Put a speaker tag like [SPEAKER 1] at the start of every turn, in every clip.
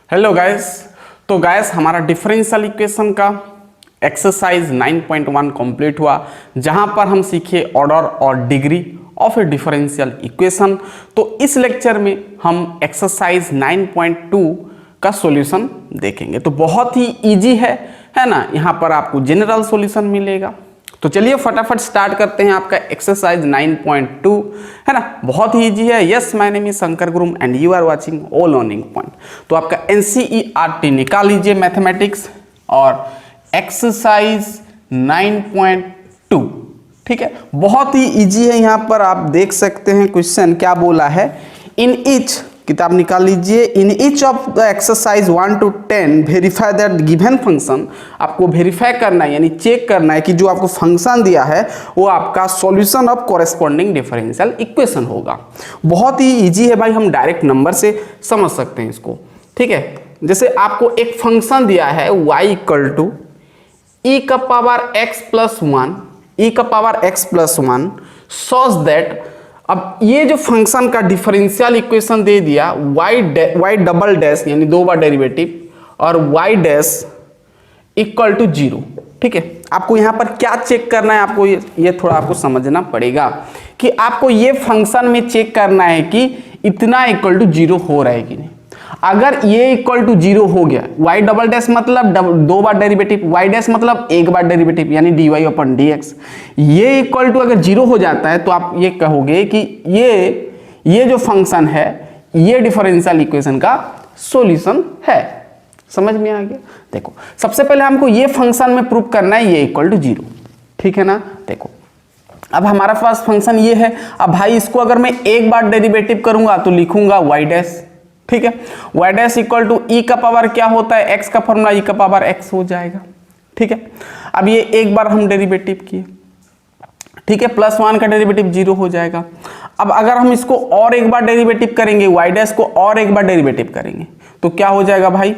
[SPEAKER 1] Hello guys. तो guys हमारा differential equation का एक्सरसाइज 9.1 कंप्लीट हुआ, जहां पर हम सीखे ऑर्डर और degree of A differential equation. तो इस लेक्चर में हम एक्सरसाइज 9.2 का सॉल्यूशन देखेंगे। तो बहुत ही इजी है ना। यहां पर आपको जनरल सॉल्यूशन मिलेगा। तो चलिए फटाफट स्टार्ट करते हैं आपका एक्सरसाइज 9.2, है ना। बहुत ही इजी है। Yes, my name is Shankar गुरुम and you are watching all learning point. तो आपका NCERT निकाल लीजिए मैथमेटिक्स और एक्सरसाइज 9.2, ठीक है। बहुत ही इजी है। यहां पर आप देख सकते हैं क्वेश्चन क्या बोला है। इन ईच, किताब निकाल लीजिए, in each of the exercise 1 to 10 verify that given function. आपको वेरीफाई करना है यानी चेक करना है कि जो आपको फंक्शन दिया है वो आपका solution of corresponding differential equation होगा। बहुत ही इजी है भाई, हम डायरेक्ट नंबर से समझ सकते हैं इसको, ठीक है। जैसे आपको एक फंक्शन दिया है y इक्वल टू e का पावर x प्लस 1, e का power x plus 1 sauce that. अब ये जो फंक्शन का डिफरेंशियल इक्वेशन दे दिया y डबल डैश यानी दो बार डेरिवेटिव और y डैश इक्वल टू 0, ठीक है। आपको यहाँ पर क्या चेक करना है, आपको ये थोड़ा आपको समझना पड़ेगा कि आपको ये फंक्शन में चेक करना है कि इतना इक्वल टू 0 हो रहा है कि नहीं। अगर ये इक्वल टू 0 हो गया, y डबल डैश मतलब दो बार डेरिवेटिव, y डैश मतलब एक बार डेरिवेटिव यानी dy अपन dx, ये इक्वल टू अगर 0 हो जाता है तो आप ये कहोगे कि ये जो फंक्शन है ये डिफरेंशियल इक्वेशन का सॉल्यूशन है। समझ में आ गया। देखो सबसे पहले हमको ये फंक्शन में प्रूव करना है ये इक्वल टू 0, ठीक है ना। देखो अब हमारा पास फंक्शन ये है। अब भाई इसको अगर मैं एक बार डेरिवेटिव करूंगा तो लिखूंगा y डैश, ठीक है। y dash equal to e का पावर क्या होता है, x का फॉर्मूला e का पावर x हो जाएगा, ठीक है। अब ये एक बार हम डेरिवेटिव किए, ठीक है, प्लस 1 का डेरिवेटिव 0 हो जाएगा। अब अगर हम इसको और एक बार डेरिवेटिव करेंगे, y डैश को और एक बार डेरिवेटिव करेंगे तो क्या हो जाएगा भाई,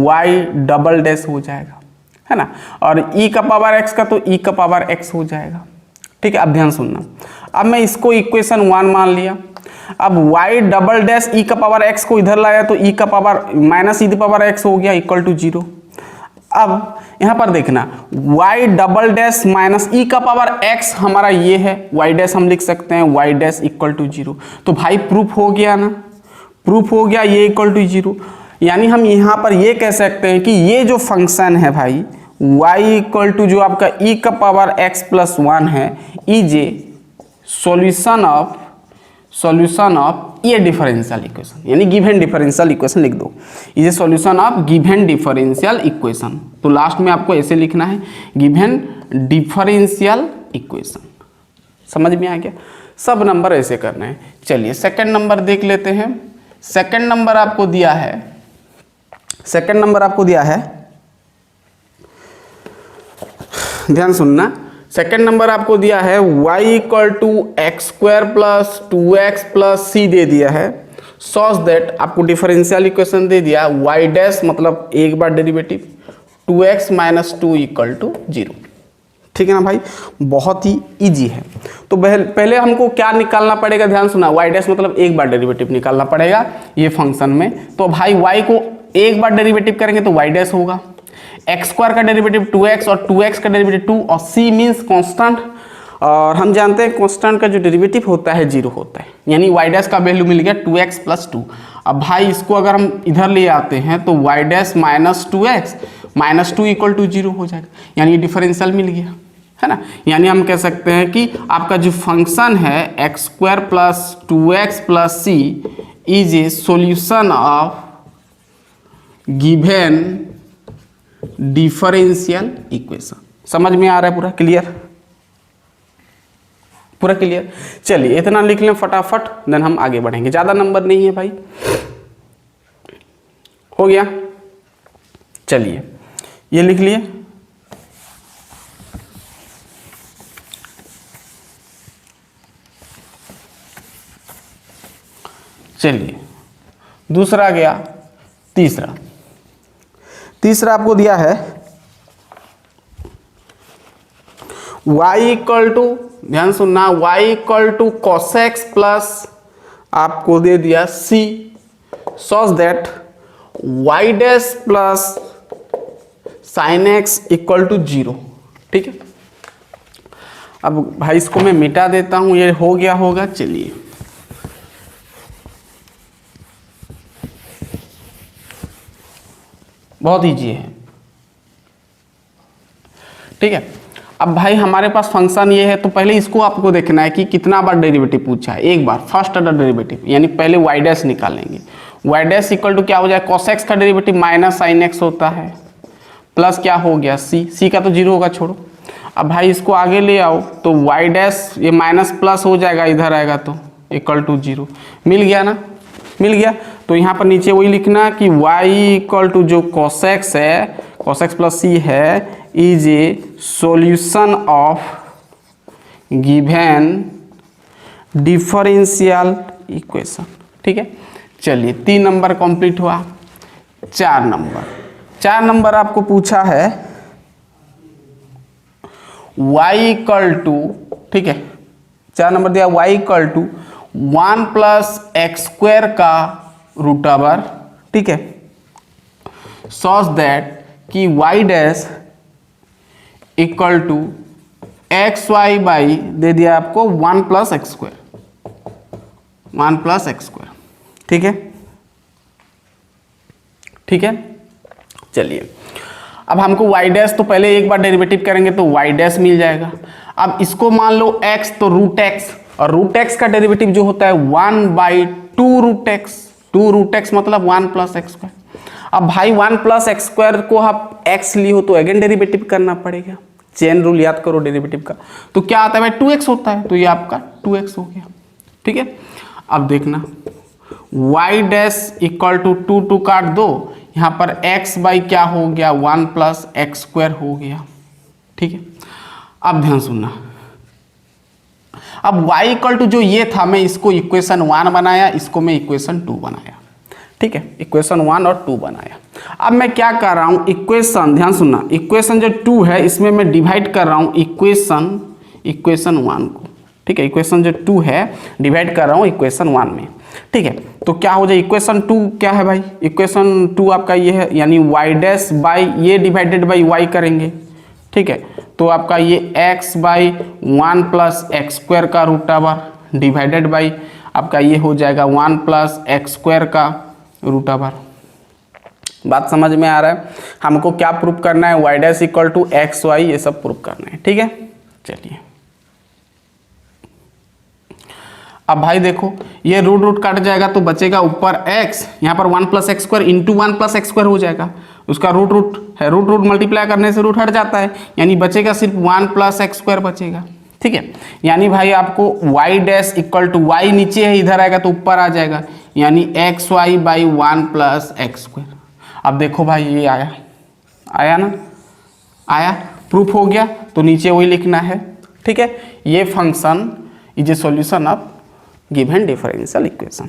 [SPEAKER 1] y डबल डैश हो जाएगा, है ना। और e का पावर x का तो e का पावर x हो जाएगा, ठीक है। अब ध्यान सुनना, अब मैं इसको इक्वेशन 1 मान लिया। अब y डबल डैश e का पावर x को इधर लाया तो e का पावर माइनस e की पावर x हो गया इक्वल टू 0। अब यहां पर देखना y double dash minus e का पावर x हमारा ये है, y डैश हम लिख सकते हैं y डैश इक्वल टू 0। तो भाई प्रूफ हो गया ना, प्रूफ हो गया ये इक्वल टू 0। यानी हम यहां पर ये कह सकते हैं कि ये जो फंक्शन है भाई y इक्वल टू जो आपका e का पावर x प्लस 1 है इज ए सॉल्यूशन ऑफ ये डिफरेंशियल इक्वेशन, यानी गिवन डिफरेंशियल इक्वेशन लिख दो, is a solution of given differential equation. तो लास्ट में आपको ऐसे लिखना है गिवन डिफरेंशियल इक्वेशन। समझ में आ गया। सब नंबर ऐसे करना है। चलिए सेकंड नंबर देख लेते हैं। सेकंड नंबर आपको दिया है, ध्यान सुनना। सेकेंड नंबर आपको दिया है y equal to x square plus 2x plus c दे दिया है। सॉस दैट आपको डिफरेंशियल इक्वेशन दे दिया y डैश मतलब एक बार derivative 2x minus 2 equal to 0, ठीक है ना भाई। बहुत ही इजी है। तो पहले हमको क्या निकालना पड़ेगा, ध्यान सुना। y डैश मतलब एक बार डेरिवेटिव निकालना पड़ेगा ये फंक्शन में। तो भाई y को एक बार डेरिवेटिव करेंगे तो y डैश होगा, एक्स स्क्वायर का डेरिवेटिव 2x और 2x का डेरिवेटिव 2 और c मीन्स कांस्टेंट। और हम जानते हैं कांस्टेंट का जो डेरिवेटिव होता है 0 होता है, यानी y डैश का वैल्यू मिल गया 2x प्लस 2। अब भाई इसको अगर हम इधर ले आते हैं तो y dash minus 2x minus 2 equal to 0 हो जाएगा, यानी डिफरेंशियल मिल गया, है ना। यानी हम कह सकते हैं कि आपका जो फंक्शन है x square plus 2x plus c is a solution of given differential equation. समझ में आ रहा है पूरा क्लियर, पूरा क्लियर। चलिए इतना लिख लें फटाफट, देन हम आगे बढ़ेंगे। ज्यादा नंबर नहीं है भाई, हो गया। चलिए ये लिख लिए। चलिए दूसरा गया, तीसरा आपको दिया है y इक्वल टू, ध्यान सुनना, y equal to cos x plus आपको दे दिया c, such that y dash plus sine x equal to 0। ठीक है, अब भाई इसको मैं मिटा देता हूं, ये हो गया होगा। चलिए बहुत ईजी है। ठीक है, अब भाई हमारे पास फंक्शन ये है, तो पहले इसको आपको देखना है कि कितना बार डेरिवेटिव पूछा है। एक बार फर्स्ट ऑर्डर डेरिवेटिव, यानी पहले वाई डैश निकालेंगे। वाई डैश इक्वल टू क्या हो जाए, कॉस एक्स का डेरिवेटिव माइनस साइन एक्स होता है, प्लस क्या हो गया सी का तो 0 होगा, छोड़ो। अब भाई इसको आगे ले आओ तो वाई डैश ये माइनस प्लस हो जाएगा, इधर आएगा तो इक्वल टू 0। मिल गया ना, मिल गया। तो यहाँ पर नीचे वही लिखना कि y इक्वल टू जो cos x है, cos x प्लस c है, is a solution of given differential equation. ठीक है, चलिए 3 नंबर कंप्लीट हुआ। 4 नंबर आपको पूछा है y इक्वल टू, ठीक है 4 नंबर दिया y equal to 1 plus x square का रूट ओवर, ठीक है, सच दैट कि y dash equal to x y by दे दिया आपको 1 plus x square, 1 plus x square. ठीक है, ठीक है। चलिए अब हमको y डैश, तो पहले एक बार डेरिवेटिव करेंगे तो y डैश मिल जाएगा। अब इसको मान लो x, तो रूट x, और रूट x का डेरिवेटिव जो होता है 1/2 रूट x, 2 रूट x मतलब 1 प्लस एक्स स्क्वायर। अब भाई 1 प्लस एक्स स्क्वायर को आप x ली हो तो अगेन डेरिवेटिव करना पड़ेगा, चेन रूल याद करो डेरिवेटिव का। तो क्या आता है भाई 2x होता है, तो ये आपका 2x हो गया। ठीक है, अब देखना y डैश इक्वल टू 2 काट दो, यहाँ पर x बाई क्या हो गया 1 प्लस एक्स स्क्वायर हो गया। ठीक है, अब ध्यान सुनना, अब y इक्वल टू जो ये था, मैं इसको इक्वेशन 1 बनाया, इसको मैं इक्वेशन 2 बनाया। ठीक है, इक्वेशन 1 और 2 बनाया। अब मैं क्या कर रहा हूं, इक्वेशन, ध्यान सुनना, इक्वेशन जो 2 है इसमें मैं डिवाइड कर रहा हूं इक्वेशन 1 को। ठीक है, इक्वेशन जो 2 है डिवाइड कर रहा हूं इक्वेशन 1 में। ठीक है, तो क्या हो जाए, इक्वेशन 2 क्या है भाई, इक्वेशन 2 आपका ये है, यानी y डैश बाई ये डिवाइडेड बाई y करेंगे। ठीक है, तो आपका ये x by 1 plus x square का रूट ओवर डिवाइडेड बाई आपका ये हो जाएगा 1 प्लस एक्स स्क्वायर का रूट ओवर। बात समझ में आ रहा है? हमको क्या प्रूफ करना है, y dash equal to x y, ये सब प्रूफ करना है। ठीक है, चलिए अब भाई देखो ये रूट काट जाएगा तो बचेगा ऊपर x, यहाँ पर 1 plus x square into 1 plus x square हो जाएगा, उसका रूट है, रूट मल्टीप्लाई करने से रूट हट जाता है, यानी बचेगा सिर्फ 1 प्लस एक्स स्क्वायर बचेगा। ठीक है, यानी भाई आपको y dash equal to y नीचे है, इधर आएगा तो ऊपर आ जाएगा, यानी x y by 1 plus x square. अब देखो भाई ये आया ना, आया, प्रूफ हो गया, तो नीचे वही लिखना है। ठीक है, ये function is a solution of given differential equation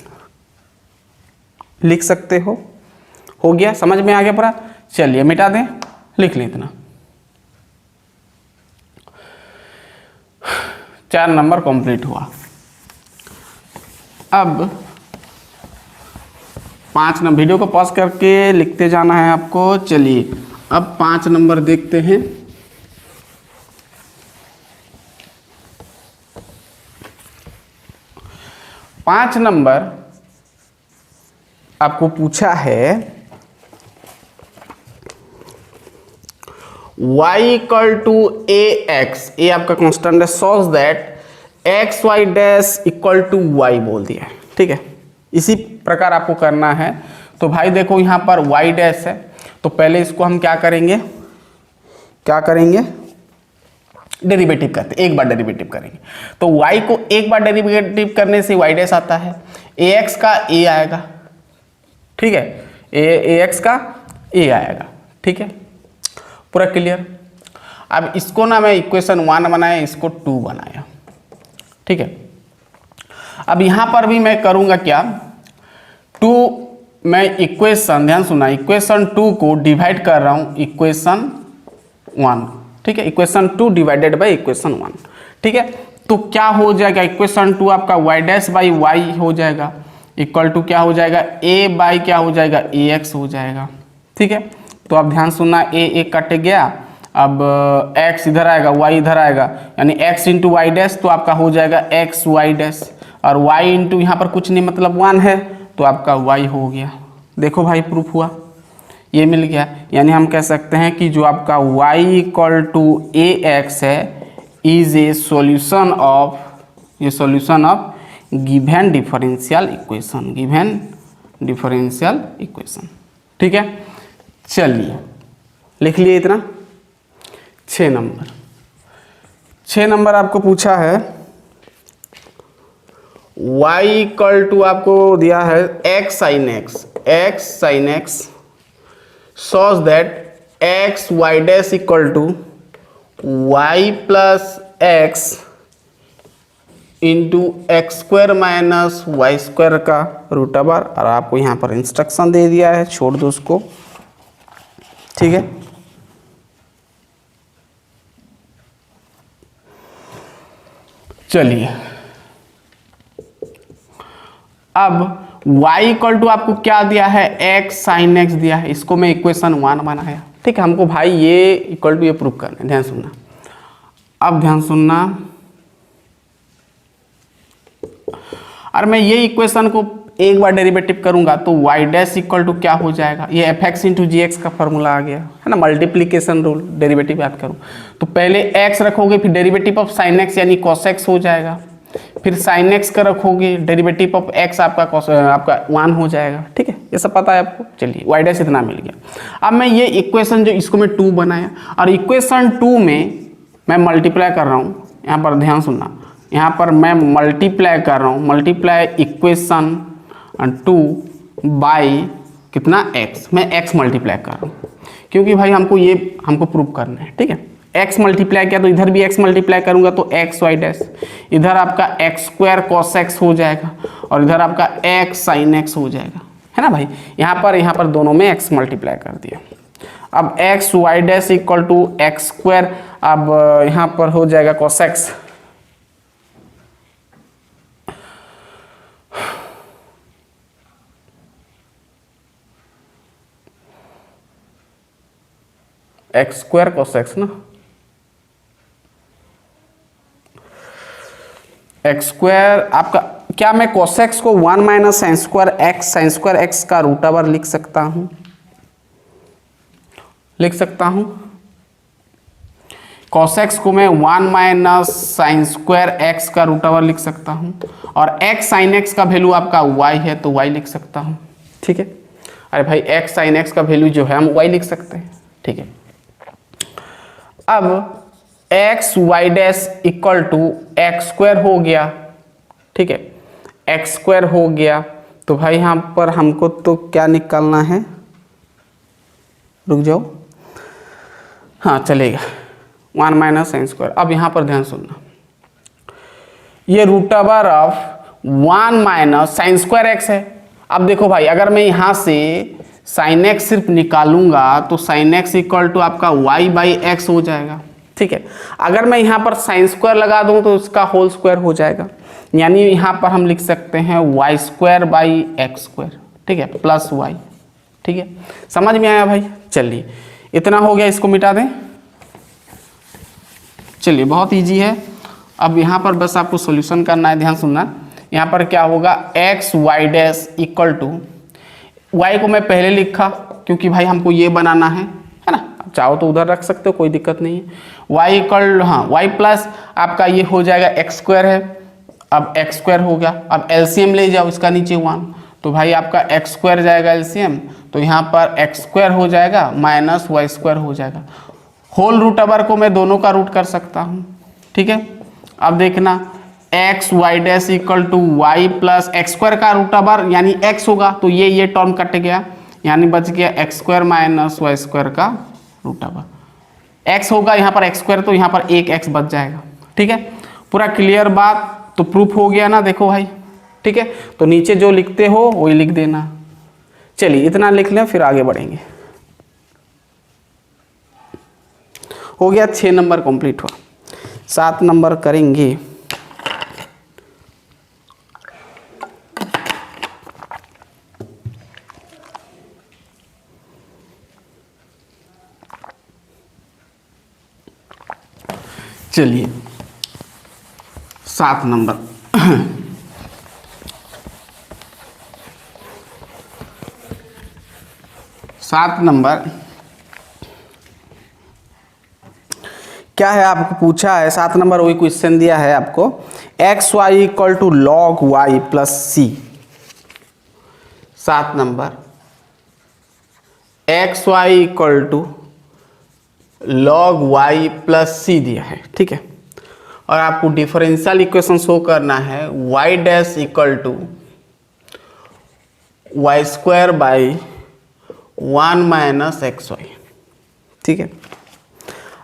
[SPEAKER 1] लिख सकते हो गया, समझ में आ गया पूरा। चलिए मिटा दें, लिख लें इतना। 4 नंबर कंप्लीट हुआ। अब 5 नंबर, वीडियो को पॉज करके लिखते जाना है आपको। चलिए अब 5 नंबर देखते हैं। पांच नंबर आपको पूछा है y equal to A x, A आपका कांस्टेंट है, shows that x y dash equal to y बोल दिया है। ठीक है, इसी प्रकार आपको करना है। तो भाई देखो यहाँ पर y डैश है, तो पहले इसको हम क्या करेंगे, डेरिवेटिव करते, एक बार डेरिवेटिव करेंगे। तो y को एक बार डेरिवेटिव करने से y डैश आता है, ax का a आएगा। ठीक है, ax का a आएगा। ठीक है, पूरा क्लियर। अब इसको ना मैं इक्वेशन 1 बनाया, इसको 2 बनाया। ठीक है, अब यहां पर भी मैं करूंगा क्या, 2 मैं इक्वेशन, ध्यान सुना, इक्वेशन 2 को डिवाइड कर रहा हूं इक्वेशन 1। ठीक है, इक्वेशन 2 डिवाइडेड बाई इक्वेशन 1। ठीक है, तो क्या हो जाएगा, इक्वेशन 2 आपका y डैश बाई वाई हो जाएगा, इक्वल टू क्या हो जाएगा, ए बाई क्या हो जाएगा, ए एक्स हो जाएगा। ठीक है, तो अब ध्यान सुनना, ए कट गया, अब x इधर आएगा, y इधर आएगा, यानी x इंटू वाई डैश, तो आपका हो जाएगा एक्स वाई डैश, और y इंटू यहाँ पर कुछ नहीं मतलब 1 है, तो आपका y हो गया। देखो भाई प्रूफ हुआ, ये मिल गया। यानी हम कह सकते हैं कि जो आपका y equal to A x है इज ए सॉल्यूशन ऑफ, ये solution of given differential equation, given differential equation. ठीक है, चलिए लिख लिए इतना। 6 नंबर आपको पूछा है y इक्वल टू, आपको दिया है x sin x such that x y dash equal to y plus x into x square minus y square का रूट ओवर, और आपको यहाँ पर इंस्ट्रक्शन दे दिया है, छोड़ दो उसको। ठीक है, चलिए अब y इक्वल टू आपको क्या दिया है, x साइन x दिया है, इसको मैं इक्वेशन 1 बनाया। ठीक है, हमको भाई ये इक्वल टू ये प्रूफ करना है, ध्यान सुनना। अब ध्यान सुनना, और मैं ये इक्वेशन को एक बार डेरिवेटिव करूंगा तो y डैश इक्वल टू क्या हो जाएगा, ये एफ एक्स इंटू जी एक्स का फॉर्मूला आ गया है ना, मल्टीप्लीकेशन रूल, डेरिवेटिव याद करो। तो पहले x रखोगे, फिर डेरिवेटिव ऑफ साइन x यानी कॉस x हो जाएगा, फिर साइन x का रखोगे, डेरिवेटिव ऑफ x आपका 1 हो जाएगा। ठीक है, ये सब पता है आपको। चलिए y डैश इतना मिल गया। अब मैं ये इक्वेशन जो इसको मैं 2 बनाया, और इक्वेशन 2 में मैं मल्टीप्लाई कर रहा हूँ, यहाँ पर ध्यान सुनना, यहाँ पर मैं मल्टीप्लाई कर रहा हूँ, मल्टीप्लाई इक्वेशन 2 बाई कितना x, मैं x मल्टीप्लाई कर रहा हूँ, क्योंकि भाई हमको प्रूव करना है। ठीक है, x मल्टीप्लाई किया तो इधर भी x मल्टीप्लाई करूंगा तो x वाई डैश, इधर आपका x स्क्वायर कॉस x हो जाएगा, और इधर आपका x साइन x हो जाएगा, है ना भाई। यहाँ पर दोनों में x मल्टीप्लाई कर दिया। अब x y dash equal to x square, अब यहाँ पर हो जाएगा cos x, x square cos x ना, एक्स स्क्वायर आपका क्या, मैं कॉस एक्स को 1 माइनस साइन स्क्वायर एक्स का रूट ओवर लिख सकता हूं, कॉस एक्स को मैं 1 माइनस साइन स्क्वायर एक्स का रूट ओवर लिख सकता हूं, और एक्स साइन एक्स का वैल्यू आपका y है तो y लिख सकता हूं। ठीक है, अरे भाई एक्स साइन एक्स का वैल्यू जो है हम y लिख सकते हैं। ठीक है, अब x y dash equal to x square हो गया। ठीक है, एक्स स्क्वायर हो गया, तो भाई यहाँ पर हमको तो क्या निकालना है, रुक जाओ, हाँ चलेगा, 1 माइनस साइन स्क्वायर। अब यहाँ पर ध्यान सुनना, ये root over of 1 minus sine square x है। अब देखो भाई, अगर मैं यहाँ से साइन एक्स सिर्फ निकालूंगा तो साइन एक्स इक्वल टू आपका y बाई एक्स हो जाएगा। ठीक है, अगर मैं यहाँ पर साइन स्क्वायर लगा दूँ तो उसका होल स्क्वायर हो जाएगा, यानी यहाँ पर हम लिख सकते हैं y square by x square. ठीक है, प्लस y। ठीक है, समझ में आया भाई। चलिए इतना हो गया, इसको मिटा दें। चलिए बहुत इजी है। अब यहाँ पर बस आपको सॉल्यूशन करना है, ध्यान सुनना। यहाँ पर क्या होगा, x y dash equal to, y को मैं पहले लिखा क्योंकि भाई हमको ये बनाना है ना, अब चाहो तो उधर रख सकते हो, कोई दिक्कत नहीं है। y इक्वल, हाँ y प्लस आपका ये हो जाएगा एक्स स्क्वायर है, अब एक्स स्क्वायर हो गया। अब एलसीएम ले जाओ, इसका नीचे 1, तो भाई आपका एक्स स्क्वायर जाएगा एलसीएम, तो यहाँ पर एक्स स्क्वायर हो जाएगा माइनस वाई स्क्वायर हो जाएगा। होल रूट ओवर को मैं दोनों का रूट कर सकता हूँ। ठीक है, अब देखना, x y dash equal to y plus x square का रूट ओवर यानी एक्स होगा, तो ये टर्म कट गया, यानी बच गया x square minus y square का रूट ओवर। एक्स होगा यहाँ पर एक्स स्क्वायर, तो यहाँ पर एक एक्स बच जाएगा। ठीक है, पूरा क्लियर बात, तो प्रूफ हो गया ना, देखो भाई। ठीक है, तो नीचे जो लिखते हो वही लिख देना। चलिए इतना लिख लें, फिर आगे बढ़ेंगे। हो गया, 6 नंबर कंप्लीट हुआ। 7 नंबर करेंगे। चलिए 7 नंबर। सात नंबर क्या है, आपको पूछा है 7 नंबर, वही क्वेश्चन दिया है आपको, x y equal to log y plus c. 7 number x y equal to log y plus c दिया है, ठीक है। और आपको डिफरेंशियल इक्वेशन शो करना है y dash equal to y square by 1 minus x y, ठीक है।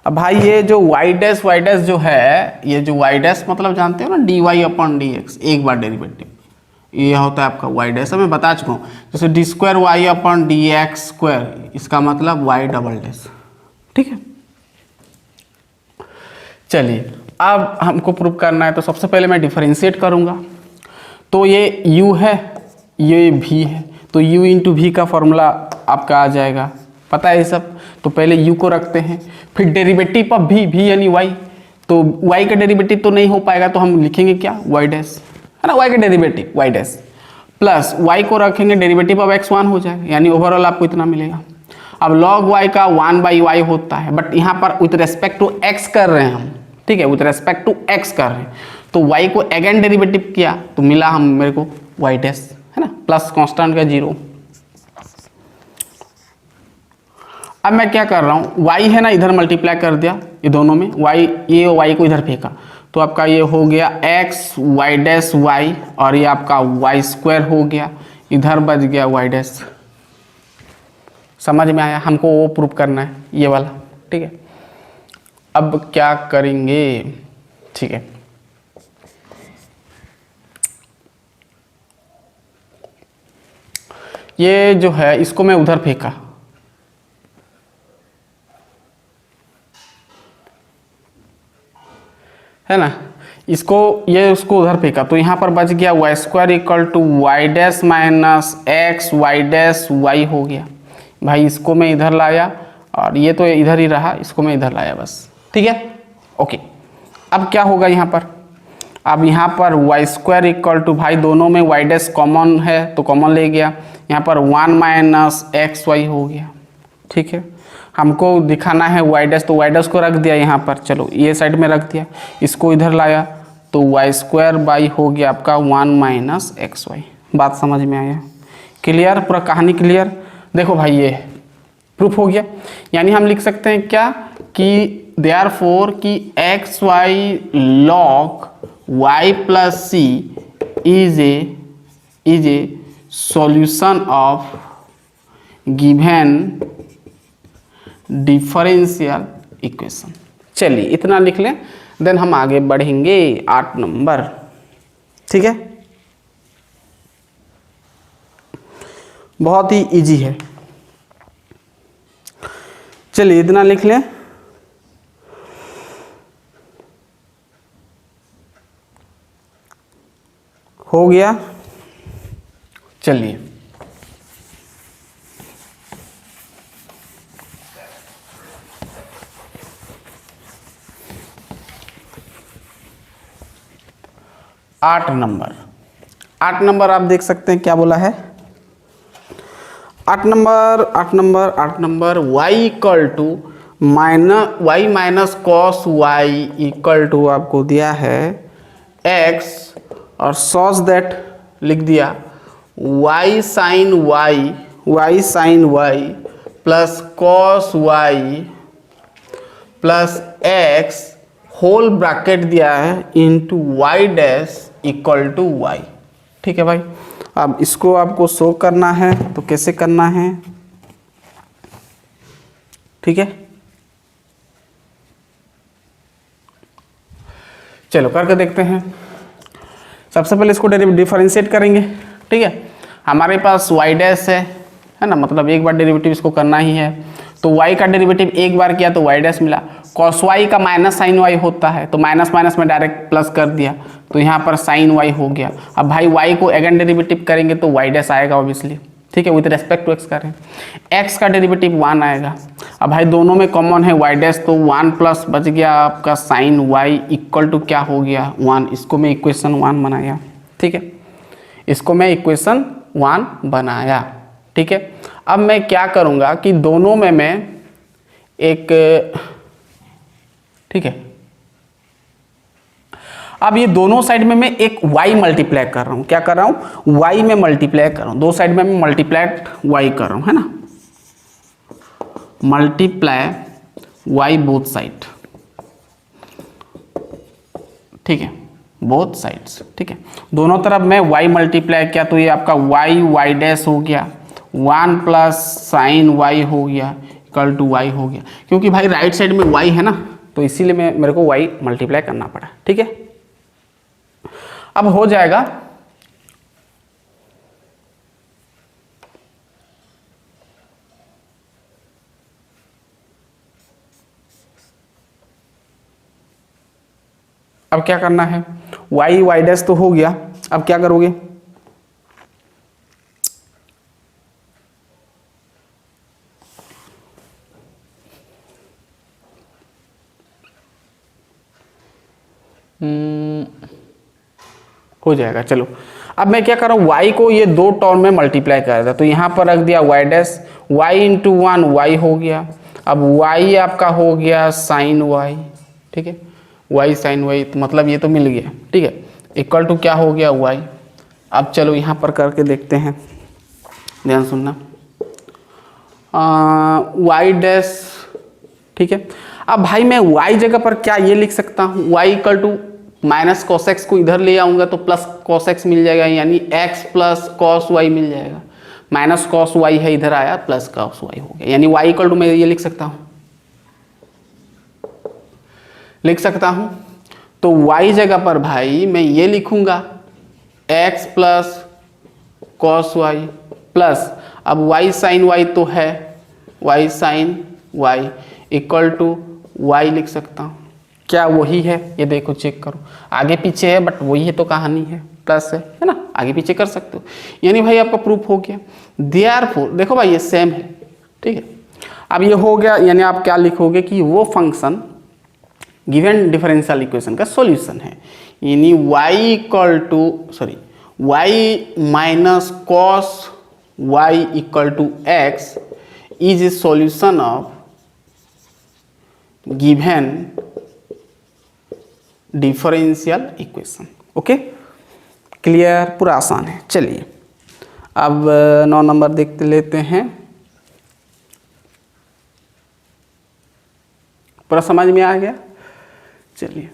[SPEAKER 1] अब भाई ये जो वाई डैश जो है, ये जो वाई डैश मतलब जानते हो ना, d y upon d x, एक बार डेरिवेटिव, ये होता है आपका वाई डैश। मैं बता चुका हूँ, जैसे d square y upon d x square, इसका मतलब वाई डबल डैश, ठीक है। चलिए अब हमको प्रूव करना है, तो सबसे पहले मैं डिफरेंशिएट करूँगा। तो ये u है, ये v है, तो u इंटू वी का फॉर्मूला आपका आ जाएगा, पता है ये सब। तो पहले u को रखते हैं, फिर डेरिवेटिव ऑफ v यानी y, तो y का डेरिवेटिव तो नहीं हो पाएगा, तो हम लिखेंगे क्या, y डैश, है ना, y का derivative y dash, plus y को रखेंगे डेरिवेटिव ऑफ x1 हो जाएगा, यानी ओवरऑल आपको इतना मिलेगा। अब log y का 1/y होता है, बट यहाँ पर विथ रेस्पेक्ट टू x कर रहे हैं हम, ठीक है, विथ रेस्पेक्ट टू x कर रहे हैं, तो y को अगेन डेरिवेटिव किया तो मिला हम मेरे को y डैश, है ना, प्लस कांस्टेंट का 0। अब मैं क्या कर रहा हूँ, y है ना, इधर मल्टीप्लाई कर दिया ये दोनों में, y, ये y को इधर फेंका, तो आपका ये हो गया x y डैश y, और ये आपका y स्क्वायर हो गया, इधर बच गया y डैश। समझ में आया, हमको वो प्रूव करना है ये वाला, ठीक है। अब क्या करेंगे, ठीक है, ये जो है इसको मैं उधर फेंका, है ना, इसको ये उसको उधर फेंका, तो यहाँ पर बच गया y square equal to y dash minus x y dash y हो गया। भाई इसको मैं इधर लाया, और ये तो इधर ही रहा, इसको मैं इधर लाया बस, ठीक है, ओके। अब क्या होगा यहाँ पर, अब यहाँ पर वाई स्क्वायर इक्वल टू, भाई दोनों में वाई डैश कॉमन है तो कॉमन ले गया, यहाँ पर 1 माइनस एक्स वाई हो गया, ठीक है। हमको दिखाना है वाई डैश, तो वाई डैश को रख दिया यहाँ पर, चलो ये साइड में रख दिया, इसको इधर लाया तो वाई स्क्वायर बाई हो गया आपका 1 माइनस एक्स वाई। बात समझ में आया, क्लियर, पूरा कहानी क्लियर। देखो भाई ये प्रूफ हो गया, यानी हम लिख सकते हैं क्या कि देयरफॉर कि x y log y plus c is a solution of given differential equation. चलिए इतना लिख लें, देन हम आगे बढ़ेंगे 8 नंबर, ठीक है, बहुत ही इजी है। चलिए इतना लिख लें, हो गया। चलिए आठ नंबर आप देख सकते हैं क्या बोला है, 8 number y equal to y minus cos y equal to आपको दिया है x, और सॉस दैट लिख दिया y sine y plus cos y plus x whole bracket दिया है into y dash equal to y, ठीक है भाई। अब इसको आपको शो करना है तो कैसे करना है, ठीक है, चलो करके देखते हैं। सबसे पहले इसको डिफरेंशिएट करेंगे, ठीक है। हमारे पास वाई डैश है ना, मतलब एक बार डेरिवेटिव इसको करना ही है, तो y का डेरिवेटिव एक बार किया तो वाई डैश मिला, कॉस वाई का माइनस साइन वाई होता है, तो माइनस माइनस में डायरेक्ट प्लस कर दिया, तो यहाँ पर साइन वाई हो गया। अब भाई y को अगेन डेरिवेटिव करेंगे तो वाई डैश आएगा ऑब्वियसली, ठीक है, विथ रेस्पेक्ट टू एक्स कर रहे हैं। एक्स का डेरिवेटिव 1 आएगा। अब भाई दोनों में कॉमन है y डैश, तो 1 प्लस बच गया आपका साइन y इक्वल टू क्या हो गया 1। इसको मैं इक्वेशन 1 बनाया, ठीक है, इसको मैं इक्वेशन 1 बनाया, ठीक है। अब मैं क्या करूँगा कि दोनों में मैं एक, ठीक है, अब ये दोनों साइड में मैं एक y मल्टीप्लाई कर रहा हूँ। क्या कर रहा हूँ? y में मल्टीप्लाई कर रहा हूँ। दो साइड में मैं मल्टीप्लाई y कर रहा हूँ, है ना, मल्टीप्लाई y बोथ साइड, ठीक है, बोथ साइड्स, ठीक है। दोनों तरफ मैं y मल्टीप्लाई किया तो ये आपका y डैश हो गया, 1 प्लस साइन y हो गया इक्वल टू y हो गया। क्योंकि भाई राइट साइड में y है ना, तो इसीलिए मेरे को y मल्टीप्लाई करना पड़ा, ठीक है। अब हो जाएगा, अब क्या करना है, y डैश तो हो गया, अब क्या करोगे, हो जाएगा। चलो अब मैं क्या कर रहा हूँ, y को ये दो टर्म में मल्टीप्लाई कर दिया, तो यहाँ पर रख दिया y dash, y into 1 y हो गया। अब y आपका हो गया साइन y, ठीक है, y साइन y, तो मतलब ये तो मिल गया, ठीक है, इक्वल टू क्या हो गया y। अब चलो यहाँ पर करके देखते हैं, ध्यान सुनना, y डैश, ठीक है। अब भाई मैं y जगह पर क्या ये लिख सकता हूँ, y equal to minus cos x को इधर ले आऊँगा तो प्लस कॉस एक्स मिल जाएगा, यानी x प्लस कॉस वाई मिल जाएगा। माइनस कॉस वाई है, इधर आया प्लस कॉस वाई हो गया, यानी y इक्वल टू मैं ये लिख सकता हूँ, लिख सकता हूँ। तो y जगह पर भाई मैं ये लिखूँगा x plus cos y plus, अब y साइन वाई तो है, y sine y equal to y लिख सकता हूँ। क्या वही है? ये देखो चेक करो, आगे पीछे है बट वही है तो कहानी है, प्लस है ना, आगे पीछे कर सकते हो, यानी भाई आपका प्रूफ हो गया। देयरफॉर देखो भाई ये सेम है, ठीक है। अब ये हो गया, यानी आप क्या लिखोगे कि वो फंक्शन गिवन डिफरेंशियल इक्वेशन का सॉल्यूशन है, यानी y equal to y minus cos y equal to x is a solution of given differential equation. Okay, clear, पूरा आसान है। चलिए अब 9 नंबर देखते लेते हैं, पूरा समझ में आ गया। चलिए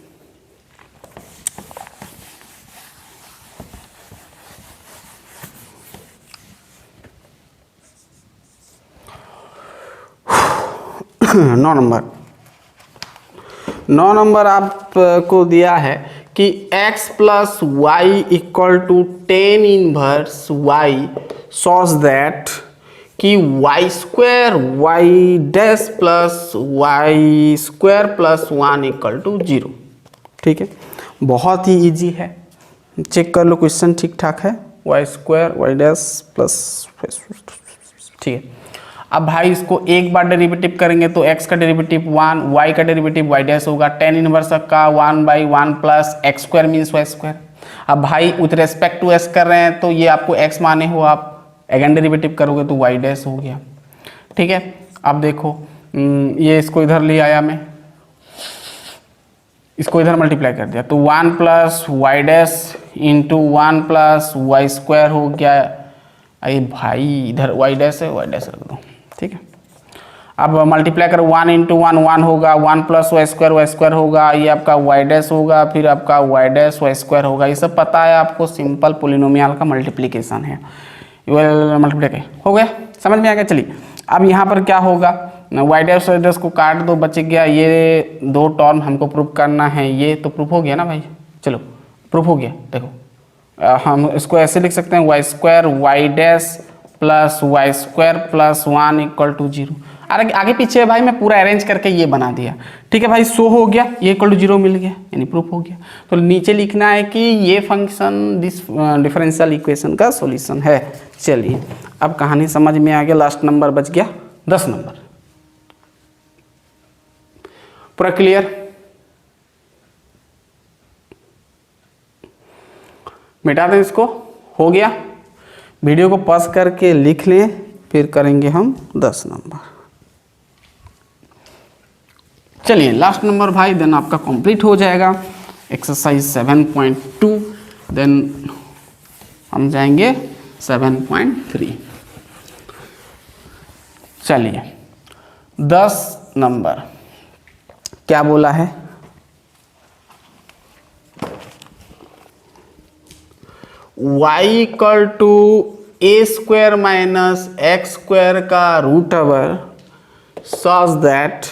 [SPEAKER 1] नौ नंबर आपको दिया है कि x plus y equal to ten inverse y such that कि y square y dash plus y square plus 1 equal to 0। ठीक है, बहुत ही इजी है, चेक कर लो क्वेश्चन ठीक ठाक है। Y square y dash plus, ठीक है। अब भाई इसको एक बार डेरिवेटिव करेंगे तो x का डेरिवेटिव 1, y का डेरिवेटिव y डैश होगा, टेन इनवर्स का 1/1 plus x square means y square. अब भाई विथ रेस्पेक्ट टू s कर रहे हैं तो ये आपको x माने हो, आप अगेन डेरिवेटिव करोगे तो y डैश हो गया। ठीक है, अब देखो ये इसको इधर ले आया मैं, इसको इधर मल्टीप्लाई कर दिया तो 1 plus y dash into 1 plus y square हो गया। अरे भाई इधर वाई डैश है, वाई डैश रख दो, ठीक है। अब मल्टीप्लाई करो 1 इंटू 1 1 होगा, 1 प्लस वाई स्क्वायर होगा, ये आपका वाई डैश होगा, फिर आपका वाई डैश वाई स्क्वायर होगा। ये सब पता है आपको, सिंपल पोलिनोमियल का मल्टीप्लिकेशन है, मल्टीप्लाई हो गया, समझ में आ गया। चलिए अब यहाँ पर क्या होगा, वाई डैश को काट दो, बच गया ये दो टर्म हमको प्रूफ करना है, ये तो प्रूफ हो गया ना भाई। चलो प्रूफ हो गया, देखो हम इसको ऐसे लिख सकते हैं y square y dash plus y square plus 1 equal to 0। अरे आगे पीछे भाई मैं पूरा अरेंज करके ये बना दिया, ठीक है भाई। सो हो गया, ये इक्वल टू 0 मिल गया, यानी प्रूफ हो गया। तो नीचे लिखना है कि ये फंक्शन दिस डिफरेंशियल इक्वेशन का सॉल्यूशन है। चलिए अब कहानी समझ में आ गया। लास्ट नंबर बच गया 10 नंबर। पूरा क्लियर? मिटा दें इसको, हो गया। वीडियो को पॉज करके लिख लें, फिर करेंगे हम 10 नंबर। चलिए लास्ट नंबर भाई, देन आपका कंप्लीट हो जाएगा। एक्सरसाइज 7.2, देन हम जाएंगे 7.3। चलिए 10 नंबर क्या बोला है? y equal to a square minus x square का रूट ओवर सच दैट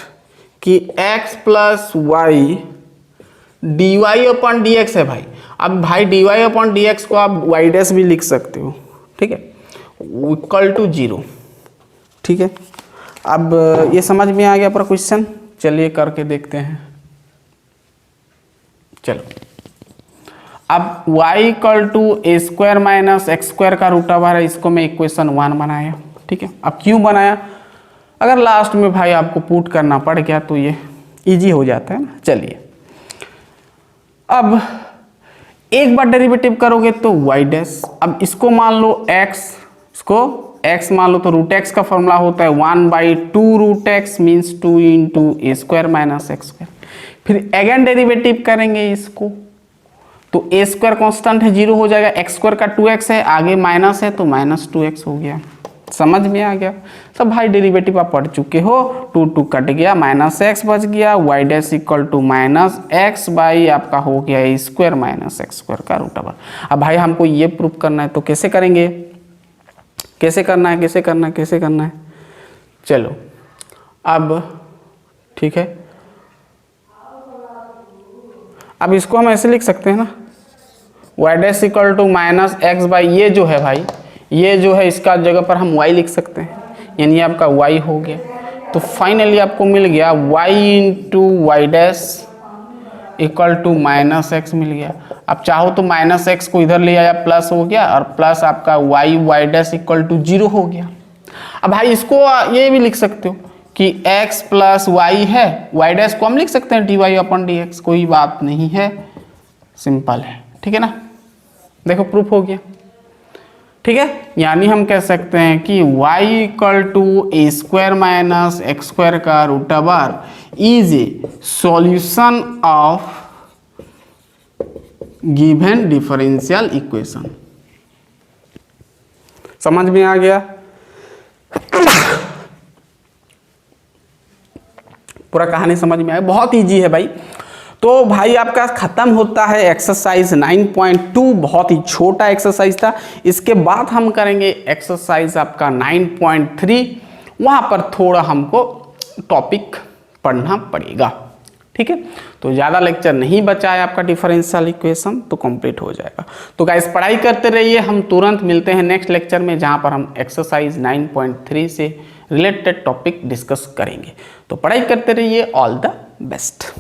[SPEAKER 1] कि x plus y d y upon d x है भाई। अब भाई d y upon d x को आप वाई डैश भी लिख सकते हो, ठीक है, इक्वल टू 0, ठीक है। अब ये समझ में आ गया पूरा क्वेश्चन। चलिए करके देखते हैं। चलो अब y equal to a square minus x square का रूट ओवर है, इसको मैं इक्वेशन 1 बनाया, ठीक है। अब क्यों बनाया? अगर लास्ट में भाई आपको पुट करना पड़ गया तो ये इजी हो जाता है ना। चलिए अब एक बार डेरिवेटिव करोगे तो y डैश, अब इसको मान लो x, इसको x मान लो तो रूट x का फॉर्मूला होता है 1/2 रूट x मीन्स 2 इंटू ए स्क्वायर माइनस एक्स स्क्वायर। फिर अगेन डेरिवेटिव करेंगे इसको तो ए स्क्वायर कॉन्स्टेंट है 0 हो जाएगा, एक्स स्क्वायर का 2x है, आगे माइनस है तो माइनस 2x हो गया। समझ में आ गया सब भाई? डेरिवेटिव आप पढ़ चुके हो। 2 कट गया, माइनस एक्स बच गया, y dash equal to minus x by आपका हो गया a square minus x square का रूट ओवर। अब भाई हमको ये प्रूफ करना है तो कैसे करेंगे? कैसे करना है, कैसे करना है, कैसे करना है? चलो अब ठीक है, अब इसको हम ऐसे लिख सकते हैं ना, y dash equal to minus x by ये जो है भाई, ये जो है इसका जगह पर हम y लिख सकते हैं, यानी आपका y हो गया। तो फाइनली आपको मिल गया y into y dash equal to minus x मिल गया। अब चाहो तो माइनस एक्स को इधर ले आया, प्लस हो गया, और प्लस आपका वाई डैश इक्वल टू 0 हो गया। अब भाई इसको ये भी लिख सकते हो कि x प्लस वाई है, y डैश को हम लिख सकते हैं d y upon d x, कोई बात नहीं है, सिंपल है, ठीक है ना। देखो प्रूफ हो गया, ठीक है। यानी हम कह सकते हैं कि y equal to a square minus x square का root over is a solution of given differential equation. समझ में आ गया? पूरा कहानी समझ में आया? बहुत इजी है भाई। तो भाई आपका खत्म होता है एक्सरसाइज 9.2, बहुत ही छोटा एक्सरसाइज था। इसके बाद हम करेंगे एक्सरसाइज आपका 9.3, वहाँ पर थोड़ा हमको टॉपिक पढ़ना पड़ेगा, ठीक है। तो ज़्यादा लेक्चर नहीं बचा है आपका डिफरेंशियल इक्वेशन, तो कंप्लीट हो जाएगा। तो गाइस पढ़ाई करते रहिए, हम तुरंत मिलते हैं नेक्स्ट लेक्चर में, जहाँ पर हम एक्सरसाइज 9.3 से रिलेटेड टॉपिक डिस्कस करेंगे। तो पढ़ाई करते रहिए, ऑल द बेस्ट।